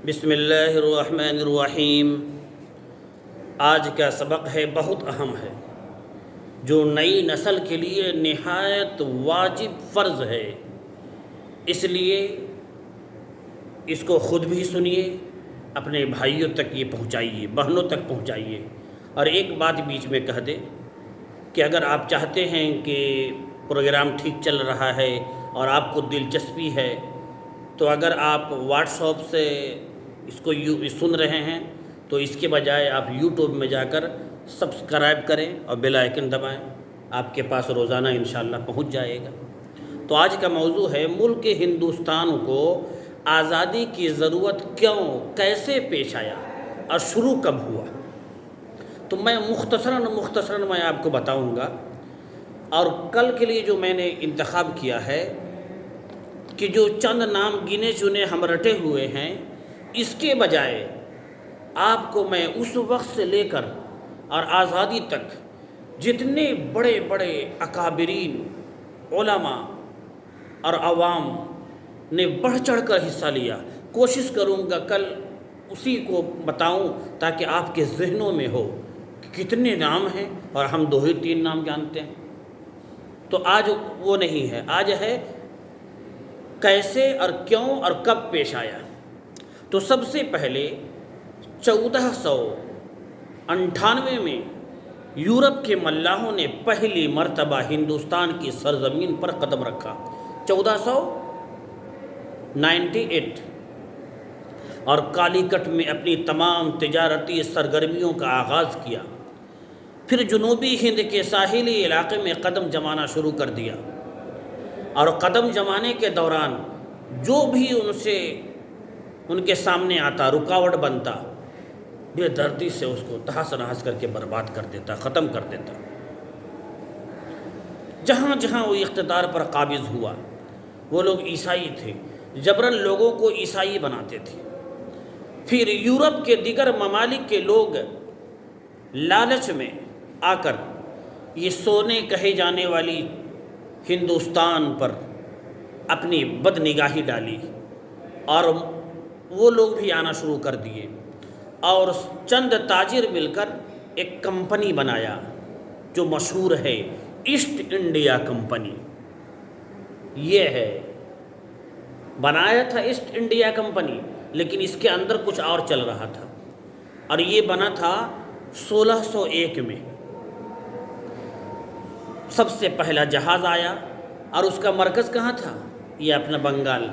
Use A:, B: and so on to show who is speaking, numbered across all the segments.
A: بسم اللہ الرحمن الرحیم۔ آج کا سبق ہے بہت اہم ہے، جو نئی نسل کے لیے نہایت واجب فرض ہے، اس لیے اس کو خود بھی سنیے، اپنے بھائیوں تک یہ پہنچائیے، بہنوں تک پہنچائیے۔ اور ایک بات بیچ میں کہہ دیں کہ اگر آپ چاہتے ہیں کہ پروگرام ٹھیک چل رہا ہے اور آپ کو دلچسپی ہے، تو اگر آپ واٹس ایپ سے اس کو سن رہے ہیں تو اس کے بجائے آپ یوٹیوب میں جا کر سبسکرائب کریں اور بیل آئیکن دبائیں، آپ کے پاس روزانہ انشاءاللہ پہنچ جائے گا۔ تو آج کا موضوع ہے ملک ہندوستان کو آزادی کی ضرورت کیوں، کیسے پیش آیا اور شروع کب ہوا۔ تو میں مختصراً میں آپ کو بتاؤں گا، اور کل کے لیے جو میں نے انتخاب کیا ہے کہ جو چند نام گنے چنے ہم رٹے ہوئے ہیں، اس کے بجائے آپ کو میں اس وقت سے لے کر اور آزادی تک جتنے بڑے بڑے اکابرین علماء اور عوام نے بڑھ چڑھ کر حصہ لیا، کوشش کروں گا کل اسی کو بتاؤں تاکہ آپ کے ذہنوں میں ہو کہ کتنے نام ہیں اور ہم 2 ہی 3 نام جانتے ہیں۔ تو آج وہ نہیں ہے، آج ہے کیسے اور کیوں اور کب پیش آیا۔ تو سب سے پہلے 1498 میں یورپ کے ملاحوں نے پہلی مرتبہ ہندوستان کی سرزمین پر قدم رکھا، 1498، اور کالی کٹ میں اپنی تمام تجارتی سرگرمیوں کا آغاز کیا۔ پھر جنوبی ہند کے ساحلی علاقے میں قدم جمانا شروع کر دیا، اور قدم جمانے کے دوران جو بھی ان کے سامنے آتا، رکاوٹ بنتا، بے دردی سے اس کو تہس نہس کر کے برباد کر دیتا، ختم کر دیتا۔ جہاں جہاں وہ اقتدار پر قابض ہوا، وہ لوگ عیسائی تھے، جبراً لوگوں کو عیسائی بناتے تھے۔ پھر یورپ کے دیگر ممالک کے لوگ لالچ میں آ کر یہ سونے کہے جانے والی ہندوستان پر اپنی بد نگاہی ڈالی، اور وہ لوگ بھی آنا شروع کر دیے، اور چند تاجر مل کر ایک کمپنی بنایا جو مشہور ہے ایسٹ انڈیا کمپنی۔ یہ ہے، بنایا تھا ایسٹ انڈیا کمپنی، لیکن اس کے اندر کچھ اور چل رہا تھا، اور یہ بنا تھا 1601 میں۔ سب سے پہلا جہاز آیا، اور اس کا مرکز کہاں تھا؟ یہ اپنا بنگال،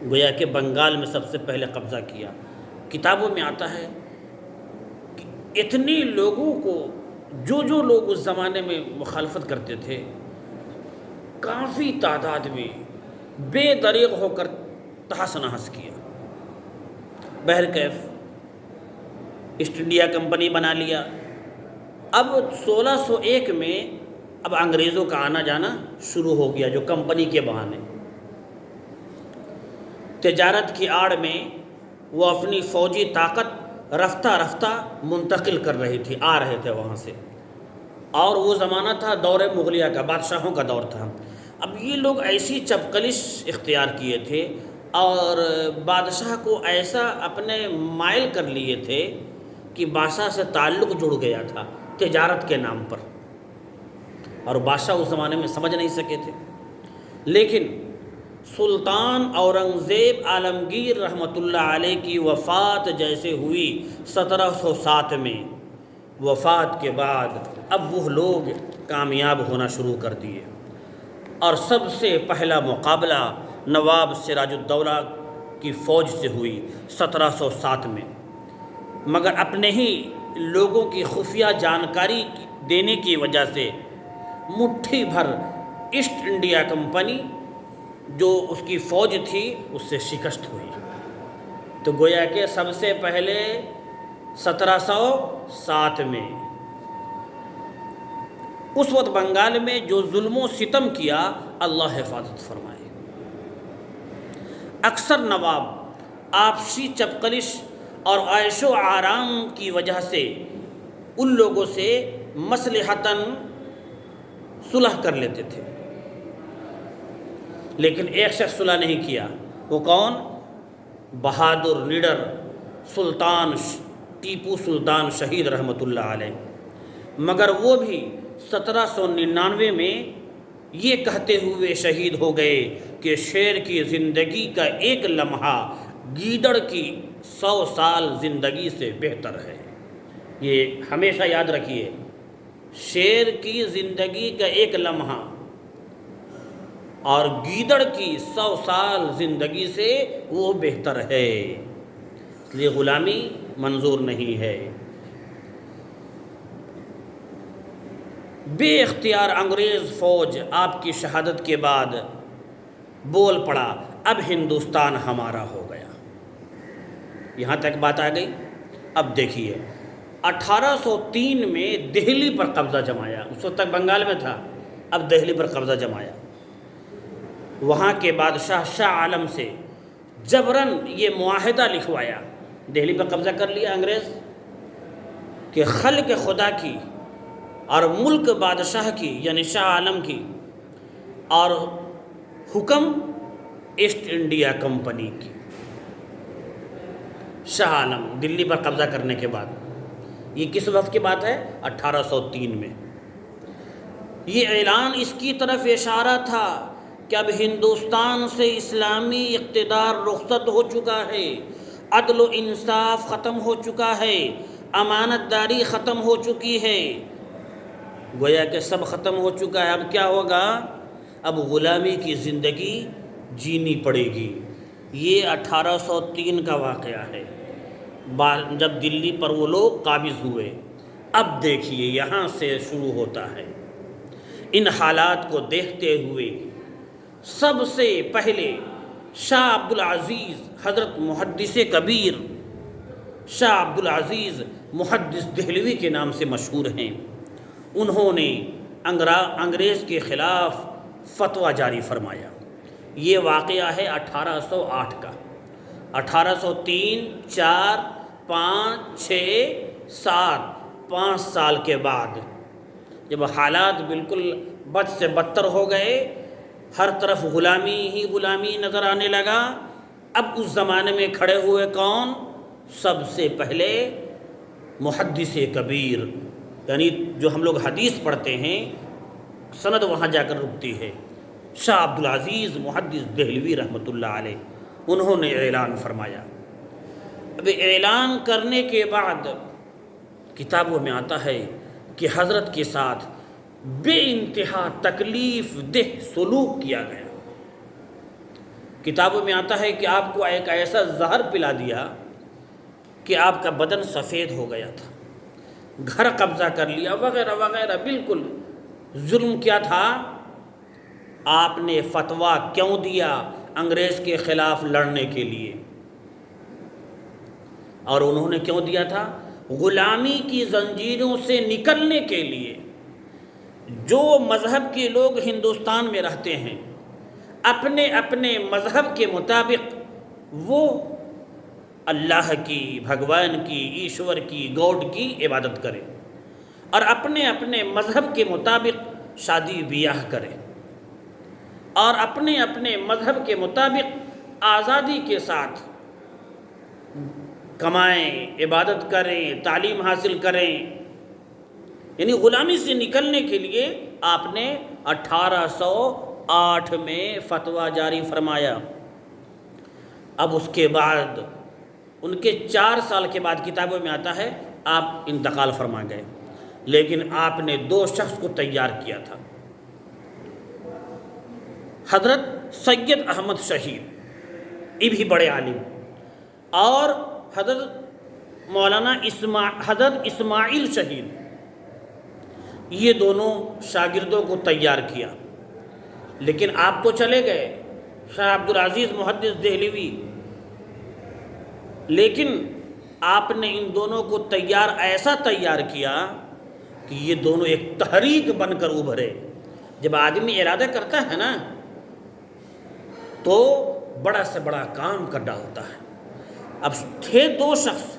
A: گویا کہ بنگال میں سب سے پہلے قبضہ کیا۔ کتابوں میں آتا ہے کہ اتنے لوگوں کو، جو لوگ اس زمانے میں مخالفت کرتے تھے، کافی تعداد میں بے دریغ ہو کر تہس نہس کیا۔ بہرکیف ایسٹ انڈیا کمپنی بنا لیا۔ اب 1601 میں اب انگریزوں کا آنا جانا شروع ہو گیا، جو کمپنی کے بہانے تجارت کی آڑ میں وہ اپنی فوجی طاقت رفتہ رفتہ منتقل کر رہی تھی، آ رہے تھے وہاں سے، اور وہ زمانہ تھا دور مغلیہ کا، بادشاہوں کا دور تھا۔ اب یہ لوگ ایسی چپقلش اختیار کیے تھے اور بادشاہ کو ایسا اپنے مائل کر لیے تھے کہ بادشاہ سے تعلق جڑ گیا تھا تجارت کے نام پر، اور بادشاہ اس زمانے میں سمجھ نہیں سکے تھے۔ لیکن سلطان اورنگزیب عالمگیر رحمۃ اللہ علیہ کی وفات جیسے ہوئی 1707 میں، وفات کے بعد اب وہ لوگ کامیاب ہونا شروع کر دیے، اور سب سے پہلا مقابلہ نواب سراج الدولہ کی فوج سے ہوئی 1707 میں، مگر اپنے ہی لوگوں کی خفیہ جانکاری دینے کی وجہ سے مٹھی بھر ایسٹ انڈیا کمپنی جو اس کی فوج تھی اس سے شکست ہوئی۔ تو گویا کہ سب سے پہلے 1707 میں اس وقت بنگال میں جو ظلم و ستم کیا، اللہ حفاظت فرمائے۔ اکثر نواب آپسی چپقلش اور عیش و آرام کی وجہ سے ان لوگوں سے مصلحتاً صلح کر لیتے تھے، لیکن ایک شخص صلح نہیں کیا، وہ کون؟ بہادر لیڈر سلطان ٹیپو سلطان شہید رحمۃ اللہ علیہ، مگر وہ بھی 1799 میں یہ کہتے ہوئے شہید ہو گئے کہ شیر کی زندگی کا ایک لمحہ گیدڑ کی 100 سال زندگی سے بہتر ہے۔ یہ ہمیشہ یاد رکھیے، شیر کی زندگی کا ایک لمحہ اور گیدڑ کی 100 سال زندگی سے وہ بہتر ہے، اس لیے غلامی منظور نہیں ہے۔ بے اختیار انگریز فوج آپ کی شہادت کے بعد بول پڑا، اب ہندوستان ہمارا ہو گیا۔ یہاں تک بات آ گئی۔ اب دیکھیے 1803 میں دہلی پر قبضہ جمایا، اس وقت تک بنگال میں تھا، اب دہلی پر قبضہ جمایا۔ وہاں کے بادشاہ شاہ عالم سے جبراً یہ معاہدہ لکھوایا، دہلی پر قبضہ کر لیا انگریز، کہ خلق خدا کی اور ملک بادشاہ کی یعنی شاہ عالم کی اور حکم ایسٹ انڈیا کمپنی کی۔ شاہ عالم دلی پر قبضہ کرنے کے بعد، یہ کس وقت کی بات ہے؟ 1803 میں۔ یہ اعلان اس کی طرف اشارہ تھا کہ اب ہندوستان سے اسلامی اقتدار رخصت ہو چکا ہے، عدل و انصاف ختم ہو چکا ہے، امانت داری ختم ہو چکی ہے، گویا کہ سب ختم ہو چکا ہے۔ اب کیا ہوگا؟ اب غلامی کی زندگی جینی پڑے گی۔ یہ 1803 کا واقعہ ہے، جب دلی پر وہ لوگ قابض ہوئے۔ اب دیکھیے یہاں سے شروع ہوتا ہے۔ ان حالات کو دیکھتے ہوئے سب سے پہلے شاہ عبدالعزیز حضرت محدث کبیر شاہ عبدالعزیز محدث دہلوی کے نام سے مشہور ہیں، انہوں نے انگریز کے خلاف فتویٰ جاری فرمایا۔ یہ واقعہ ہے 1808 کا۔ 1803 4 5 6 7 5 سال کے بعد جب حالات بالکل بد سے بدتر ہو گئے، ہر طرف غلامی ہی غلامی نظر آنے لگا، اب اس زمانے میں کھڑے ہوئے کون؟ سب سے پہلے محدث کبیر، یعنی جو ہم لوگ حدیث پڑھتے ہیں سند وہاں جا کر رکتی ہے، شاہ عبدالعزیز محدث دہلوی رحمۃ اللہ علیہ، انہوں نے اعلان فرمایا۔ اب اعلان کرنے کے بعد کتابوں میں آتا ہے کہ حضرت کے ساتھ بے انتہا تکلیف دہ سلوک کیا گیا۔ کتابوں میں آتا ہے کہ آپ کو ایک ایسا زہر پلا دیا کہ آپ کا بدن سفید ہو گیا تھا، گھر قبضہ کر لیا وغیرہ وغیرہ۔ بالکل ظلم کیا تھا؟ آپ نے فتویٰ کیوں دیا؟ انگریز کے خلاف لڑنے کے لیے۔ اور انہوں نے کیوں دیا تھا؟ غلامی کی زنجیروں سے نکلنے کے لیے۔ جو مذہب کے لوگ ہندوستان میں رہتے ہیں اپنے اپنے مذہب کے مطابق وہ اللہ کی، بھگوان کی، ایشور کی، گاڈ کی عبادت کریں اور اپنے اپنے مذہب کے مطابق شادی بیاہ کریں اور اپنے اپنے مذہب کے مطابق آزادی کے ساتھ کمائیں، عبادت کریں، تعلیم حاصل کریں۔ یعنی غلامی سے نکلنے کے لیے آپ نے 1808 میں فتویٰ جاری فرمایا۔ اب اس کے بعد ان کے 4 سال کے بعد کتابوں میں آتا ہے آپ انتقال فرما گئے، لیکن آپ نے 2 شخص کو تیار کیا تھا، حضرت سید احمد شہید، یہ بھی بڑے عالم، اور حضرت مولانا حضرت اسماعیل شہید۔ یہ دونوں شاگردوں کو تیار کیا، لیکن آپ تو چلے گئے شاہ عبدالعزیز محدث دہلوی، لیکن آپ نے ان دونوں کو ایسا تیار کیا کہ یہ دونوں ایک تحریک بن کر ابھرے۔ جب آدمی ارادہ کرتا ہے نا تو بڑا سے بڑا کام کر ڈالتا ہے۔ اب تھے 2 شخص،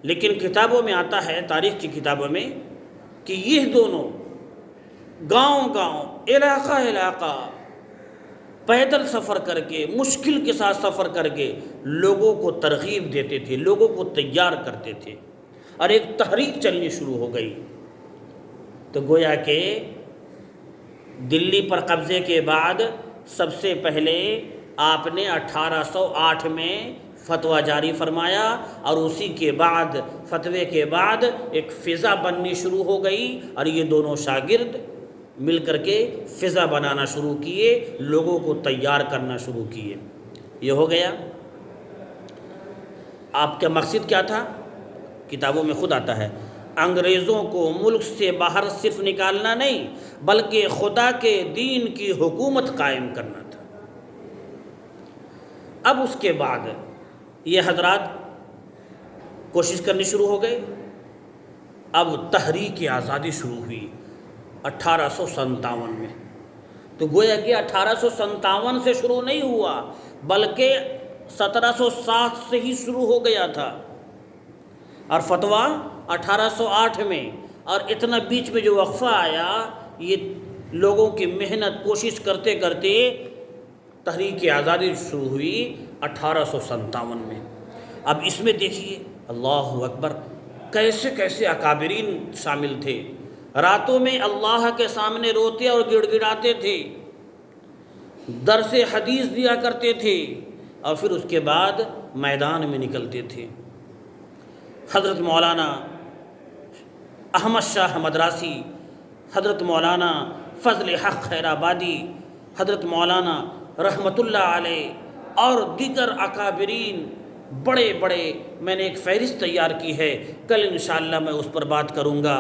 A: لیکن کتابوں میں آتا ہے، تاریخ کی کتابوں میں، کہ یہ دونوں گاؤں گاؤں، علاقہ علاقہ پیدل سفر کر کے، مشکل کے ساتھ سفر کر کے لوگوں کو ترغیب دیتے تھے، لوگوں کو تیار کرتے تھے، اور ایک تحریک چلنی شروع ہو گئی۔ تو گویا کہ دلی پر قبضے کے بعد سب سے پہلے آپ نے 1808 میں فتویٰ جاری فرمایا، اور اسی کے بعد فتوے کے بعد ایک فضا بننی شروع ہو گئی، اور یہ دونوں شاگرد مل کر کے فضا بنانا شروع کیے، لوگوں کو تیار کرنا شروع کیے۔ یہ ہو گیا۔ آپ کا مقصد کیا تھا؟ کتابوں میں خود آتا ہے، انگریزوں کو ملک سے باہر صرف نکالنا نہیں، بلکہ خدا کے دین کی حکومت قائم کرنا تھا۔ اب اس کے بعد یہ حضرات کوشش کرنی شروع ہو گئے۔ اب تحریک آزادی شروع ہوئی 1857 میں۔ تو گویا کہ 1857 سے شروع نہیں ہوا، بلکہ 1707 سے ہی شروع ہو گیا تھا، اور فتویٰ 1808 میں، اور اتنا بیچ میں جو وقفہ آیا، یہ لوگوں کی محنت کوشش کرتے کرتے تحریک آزادی شروع ہوئی 1857 میں۔ اب اس میں دیکھیے، اللہ اکبر، کیسے کیسے اکابرین شامل تھے۔ راتوں میں اللہ کے سامنے روتے اور گڑ گڑاتے تھے، درس حدیث دیا کرتے تھے، اور پھر اس کے بعد میدان میں نکلتے تھے۔ حضرت مولانا احمد شاہ مدراسی، حضرت مولانا فضل حق خیر آبادی، حضرت مولانا رحمت اللہ علیہ، اور دیگر اکابرین بڑے بڑے، میں نے ایک فہرست تیار کی ہے، کل انشاءاللہ میں اس پر بات کروں گا۔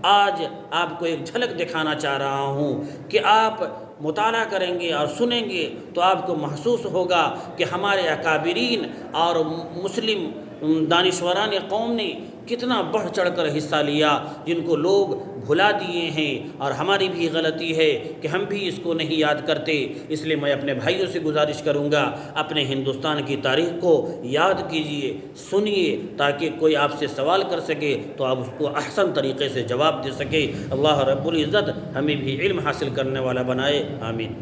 A: آج آپ کو ایک جھلک دکھانا چاہ رہا ہوں کہ آپ مطالعہ کریں گے اور سنیں گے تو آپ کو محسوس ہوگا کہ ہمارے اکابرین اور مسلم دانشوران قوم نے کتنا بڑھ چڑھ کر حصہ لیا، جن کو لوگ بھلا دیے ہیں، اور ہماری بھی غلطی ہے کہ ہم بھی اس کو نہیں یاد کرتے۔ اس لیے میں اپنے بھائیوں سے گزارش کروں گا، اپنے ہندوستان کی تاریخ کو یاد کیجئے، سنیے، تاکہ کوئی آپ سے سوال کر سکے تو آپ اس کو احسن طریقے سے جواب دے سکے۔ اللہ رب العزت ہمیں بھی علم حاصل کرنے والا بنائے، آمین۔